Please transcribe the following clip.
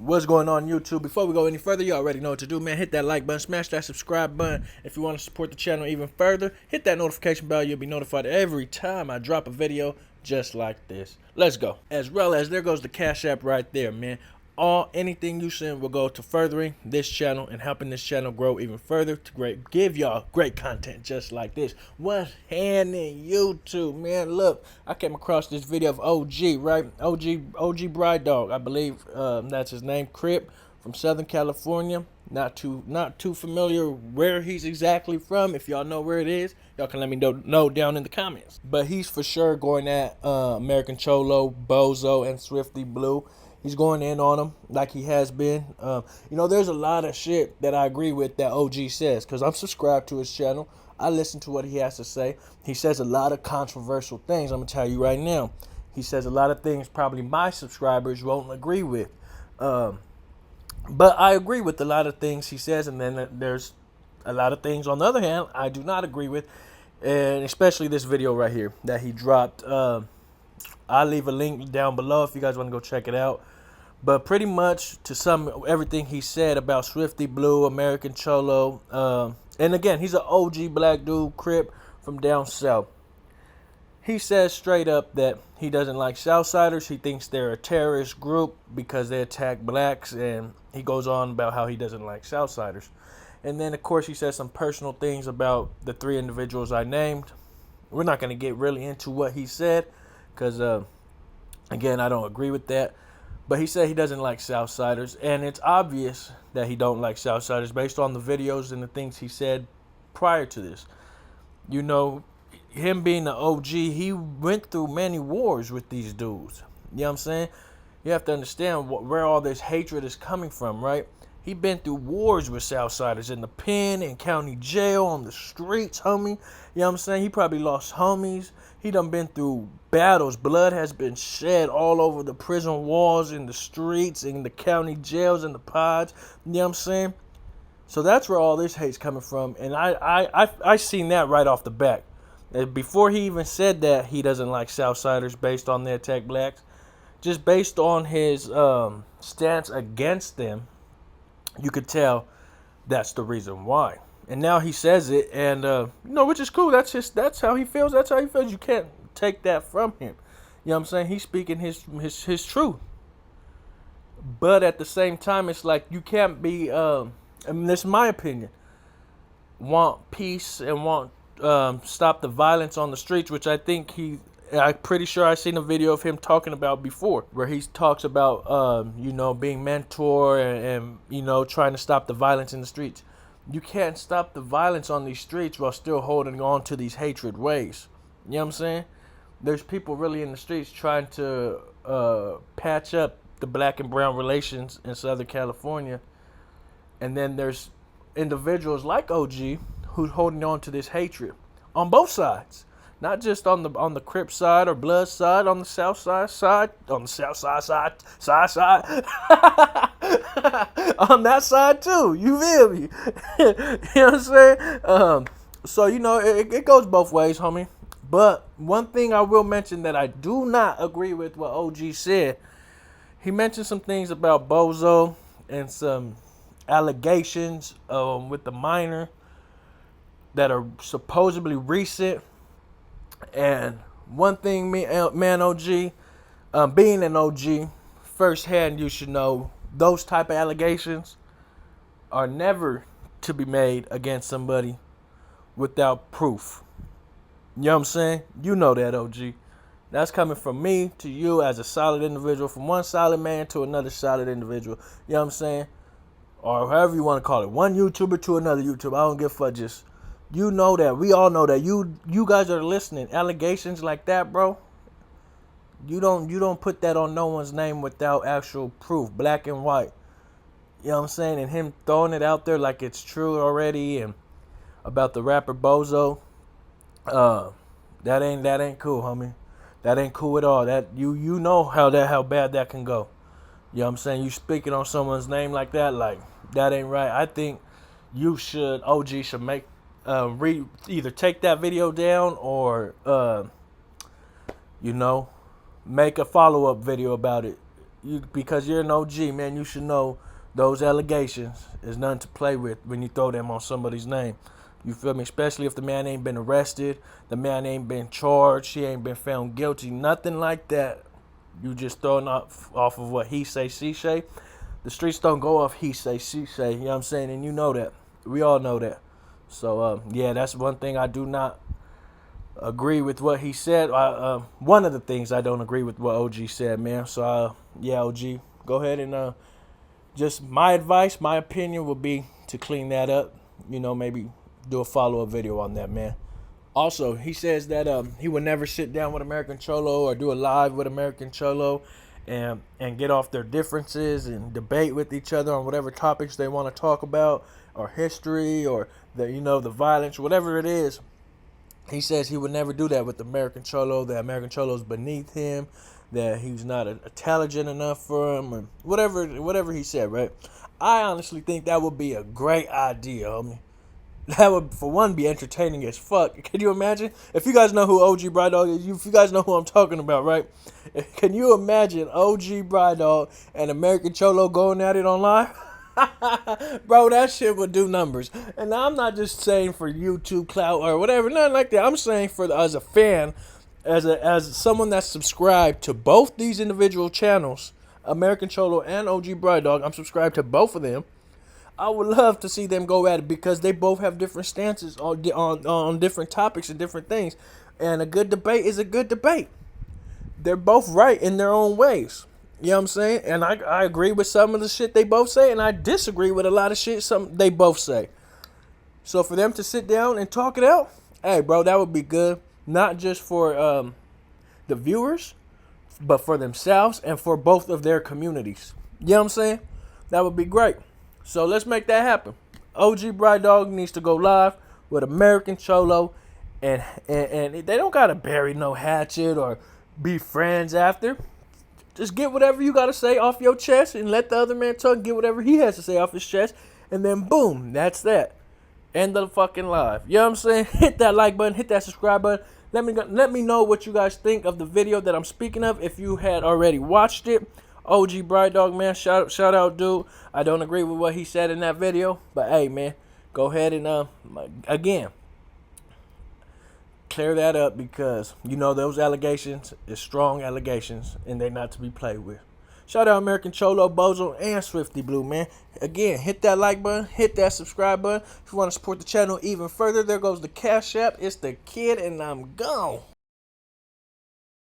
What's going on, YouTube? Before we go any further, you already know what to do, man. Hit that like button, smash that subscribe button. If you want to support the channel even further, hit that notification bell. You'll be notified every time I drop a video just like this. Let's go. As well as there goes the Cash App right there, man. Anything you send will go to furthering this channel and helping this channel grow even further to give y'all great content just like this. What's happening, YouTube, man? Look, I came across this video of OG, right? OG Bride Dog, I believe that's his name, Crip, from Southern California. Not too familiar where he's exactly from. If y'all know where it is, y'all can let me know down in the comments. But he's for sure going at American Cholo, Bozo, and Swifty Blue. He's going in on them like he has been. There's a lot of shit that I agree with that OG says because I'm subscribed to his channel. I listen to what he has to say. He says a lot of controversial things. I'm going to tell you right now. He says a lot of things probably my subscribers won't agree with. But I agree with a lot of things he says. And then there's a lot of things, on the other hand, I do not agree with. And especially this video right here that he dropped. I'll leave a link down below if you guys want to go check it out. But pretty much to sum everything he said about Swifty Blue, American Cholo, and again, he's an OG black dude, Crip, from down south. He says straight up that he doesn't like Southsiders. He thinks they're a terrorist group because they attack blacks, and he goes on about how he doesn't like Southsiders. And then, of course, he says some personal things about the three individuals I named. We're not going to get really into what he said because, again, I don't agree with that. But he said he doesn't like Southsiders, and it's obvious that he don't like Southsiders based on the videos and the things he said prior to this. You know, him being the OG, he went through many wars with these dudes. You know what I'm saying? You have to understand where all this hatred is coming from, right? He been through wars with Southsiders in the pen, in county jail, on the streets, homie. You know what I'm saying? He probably lost homies. He done been through battles. Blood has been shed all over the prison walls, in the streets, in the county jails, in the pods. You know what I'm saying? So that's where all this hate's coming from. And I seen that right off the bat. Before he even said that he doesn't like Southsiders based on their attack blacks, just based on his stance against them, you could tell that's the reason why. And now he says it, and which is cool. That's how he feels. That's how he feels. You can't take that from him. You know what I'm saying? He's speaking his truth. But at the same time, it's like you can't be. This is my opinion. Want peace and want stop the violence on the streets, which I think I'm pretty sure I seen a video of him talking about before, where he talks about being mentor and trying to stop the violence in the streets. You can't stop the violence on these streets while still holding on to these hatred ways. You know what I'm saying? There's people really in the streets trying to patch up the black and brown relations in Southern California. And then there's individuals like OG who's holding on to this hatred on both sides. Not just on the Crip side or Blood side, on the South side, on the South side, on that side too. You feel me? You know what I'm saying? So it goes both ways, homie. But one thing I will mention that I do not agree with what OG said. He mentioned some things about Bozo and some allegations with the minor that are supposedly recent. And one thing, man, OG, being an OG, firsthand, you should know those type of allegations are never to be made against somebody without proof. You know what I'm saying? You know that, OG. That's coming from me to you as a solid individual, from one solid man to another solid individual. You know what I'm saying? Or however you want to call it. One YouTuber to another YouTuber. I don't give a fuck. Just, you know that. We all know that. You guys are listening. Allegations like that, bro. You don't put that on no one's name without actual proof, black and white. You know what I'm saying? And him throwing it out there like it's true already, and about the rapper Bozo, that ain't cool, homie. That ain't cool at all. That you know how bad that can go. You know what I'm saying? You speaking on someone's name like that ain't right. I think OG should make either take that video down or make a follow-up video about it. You because you're an OG, man, you should know those allegations is nothing to play with when you throw them on somebody's name. You feel me? Especially if the man ain't been arrested, the man ain't been charged, he ain't been found guilty, nothing like that. You just throwing off of what he say, she say. The streets don't go off he say, she say. You know what I'm saying? And you know that. We all know that. So, yeah, that's one thing I do not agree with what he said. One of the things I don't agree with what OG said, man. So, yeah, OG, go ahead and just my advice, my opinion would be to clean that up. You know, maybe do a follow-up video on that, man. Also, he says that he would never sit down with American Cholo or do a live with American Cholo and get off their differences and debate with each other on whatever topics they want to talk about, or history, or the violence, whatever it is. He says he would never do that with American Cholo, that American Cholo's beneath him, that he's not intelligent enough for him, or whatever he said, right? I honestly think that would be a great idea, homie. That would, for one, be entertaining as fuck. Can you imagine? If you guys know who OG Brydog is, if you guys know who I'm talking about, right? Can you imagine OG Brydog and American Cholo going at it on live? Bro, that shit would do numbers. And I'm not just saying for YouTube clout or whatever, nothing like that. I'm saying for as a fan, as someone that's subscribed to both these individual channels, American Cholo and OG Brydog. I'm subscribed to both of them. I would love to see them go at it because they both have different stances on different topics and different things. And a good debate is a good debate. They're both right in their own ways. You know what I'm saying? And I agree with some of the shit they both say, and I disagree with a lot of shit they both say. So for them to sit down and talk it out, hey, bro, that would be good. Not just for the viewers, but for themselves and for both of their communities. You know what I'm saying? That would be great. So let's make that happen. OG Brydog needs to go live with American Cholo, and they don't gotta bury no hatchet or be friends after. Just get whatever you gotta say off your chest and let the other man talk. Get whatever he has to say off his chest, and then boom, that's that. End of the fucking live. You know what I'm saying? Hit that like button, hit that subscribe button. Let me know what you guys think of the video that I'm speaking of. If you had already watched it. OG Brydog, man, shout out, dude. I don't agree with what he said in that video, but hey, man, go ahead and again, clear that up, because those allegations is strong allegations and they're not to be played with. Shout out American Cholo, Bozo, and Swifty Blue, man. Again, hit that like button, hit that subscribe button. If you want to support the channel even further, there goes the Cash App. It's the kid, and I'm gone.